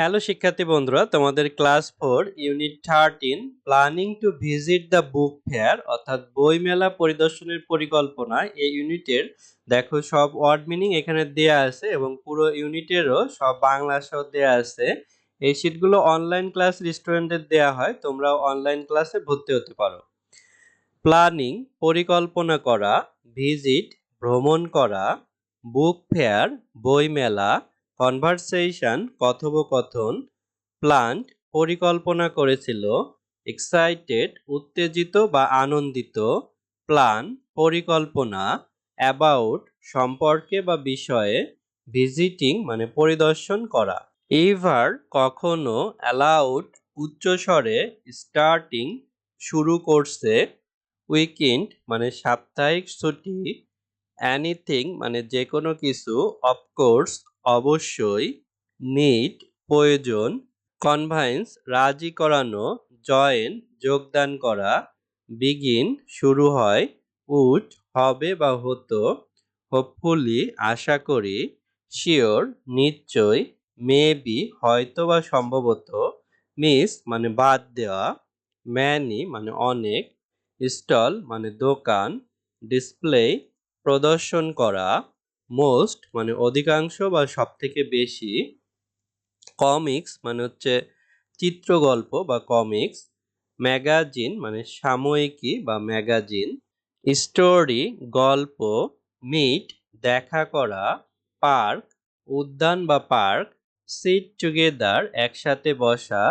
Hello শিক্ষার্থী বন্ধুরা, তোমাদের class 4 unit 13 planning to visit the book fair অর্থাৎ বইমেলা পরিদর্শনের পরিকল্পনা এই ইউনিটের দেখো সব ওয়ার্ড মিনিং এখানে দেয়া আছে এবং পুরো ইউনিটেরও সব বাংলা সহ দেয়া আছে। এই শীটগুলো অনলাইন ক্লাস স্টুডেন্টদের দেয়া হয়, তোমরাও অনলাইন ক্লাসে ভর্তি হতে পারো। প্ল্যানিং পরিকল্পনা করা, ভিজিট ভ্রমণ করা, বুক ফেয়ার বইমেলা, কনভারসেশন কথোপকথন, প্ল্যান্ট পরিকল্পনা করেছিল, এক্সাইটেড উত্তেজিত বা আনন্দিত, প্ল্যান পরিকল্পনা, অ্যাবাউট সম্পর্কে বা বিষয়ে, ভিজিটিং মানে পরিদর্শন করা। এভার কখনো, অ্যালাউড উচ্চস্বরে, স্টার্টিং শুরু করছে, উইকেন্ড মানে সাপ্তাহিক ছুটি, এনিথিং মানে যে কোনো কিছু, অফকোর্স অবশ্যই, নিড প্রয়োজন, কনভাইন্স রাজি করানো, জয়েন যোগদান করা, বিগিন শুরু হয়, উড হবে বা হতো, হোপফুলি আশা করি, শিওর নিশ্চয়, মেবি হয়তো বা সম্ভবত, মিস মানে বাদ দেওয়া, ম্যানি মানে অনেক, স্টল মানে দোকান, ডিসপ্লে প্রদর্শন করা, মোস্ট মানে অধিকাংশ বা সবথেকে বেশি, কমিক্স মানে হচ্ছে চিত্রগল্প বা কমিক্স, ম্যাগাজিন মানে সাময়িকী বা ম্যাগাজিন, স্টোরি গল্প, মিট দেখা করা, পার্ক উদ্যান বা পার্ক, সিট টুগেদার একসাথে বসা,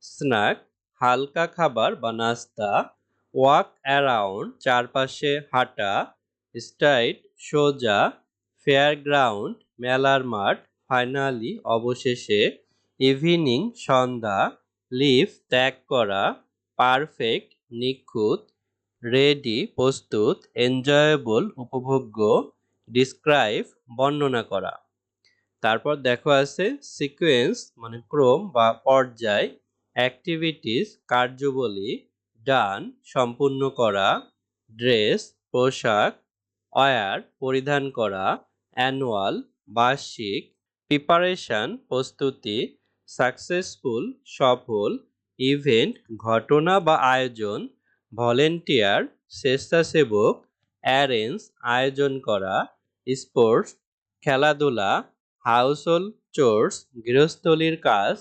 স্ন্যাক হালকা খাবার বা নাস্তা, ওয়াক অ্যারাউন্ড চারপাশে হাঁটা, স্ট্রাইট সোজা, ফেয়ারগ্রাউন্ড মেলার মাঠ, ফাইনালি অবশেষে, ইভিনিং সন্ধ্যা, লিভ ত্যাগ করা, পারফেক্ট নিখুঁত, রেডি প্রস্তুত, এনজয়েবল উপভোগ্য, ডিসক্রাইব বর্ণনা করা। তারপর দেখো আছে সিকোয়েন্স মানে ক্রম বা পর্যায়, অ্যাক্টিভিটিস কার্যবলী, ডান সম্পূর্ণ করা, ড্রেস পোশাক, ওয়্যার পরিধান করা, অ্যানুয়াল বার্ষিক, প্রিপারেশন প্রস্তুতি, সাকসেসফুল সফল, ইভেন্ট ঘটনা বা আয়োজন, ভলেন্টিয়ার স্বেচ্ছাসেবক, অ্যারেঞ্জ আয়োজন করা, স্পোর্টস খেলাধুলা, হাউসহোল্ড চোরস গৃহস্থলীর কাজ,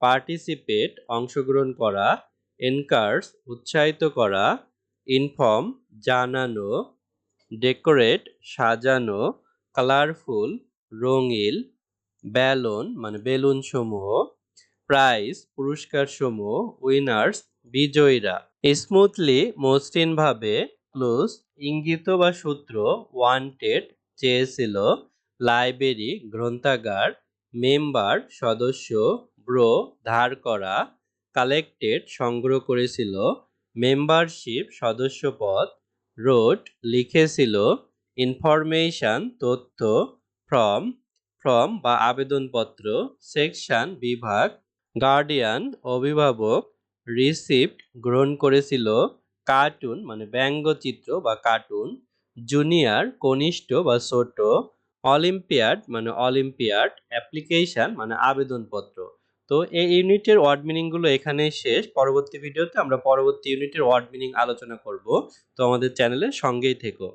পার্টিসিপেট অংশগ্রহণ করা, এনকার্স উৎসাহিত করা, ইনফর্ম জানানো, ডেকোরেট সাজানো, কালারফুল রঙিন, ব্যালন মানে বেলুন সমূহ, প্রাইজ পুরস্কার সমূহ, উইনার্স বিজয়ীরা। স্মুথলি মসৃণভাবে, ক্লোজ ইঙ্গিত বা সূত্র, ওয়ান্টেড চেয়েছিল, লাইব্রেরি গ্রন্থাগার, মেম্বার সদস্য, ব্রো ধার করা, কালেক্টেড সংগ্রহ করেছিল, মেম্বারশিপ সদস্যপদ, রোড লিখেছিল, ইনফরমেশন তথ্য, ফ্রম ফর্ম বা আবেদনপত্র, সেকশন বিভাগ, গার্ডিয়ান অভিভাবক, রিসিপ্ট গ্রহণ করেছিল, কার্টুন মানে ব্যঙ্গচিত্র বা কার্টুন, জুনিয়র কনিষ্ঠ বা ছোট, অলিম্পিয়াড মানে অলিম্পিয়াড, অ্যাপ্লিকেশন মানে আবেদনপত্র। তো এই ইউনিটের ওয়ার্ড মিনিং গুলো এখানেই শেষ। পরবর্তী ভিডিওতে আমরা পরবর্তী ইউনিটের ওয়ার্ড মিনিং আলোচনা করব। তো আমাদের চ্যানেলের সঙ্গেই থেকো।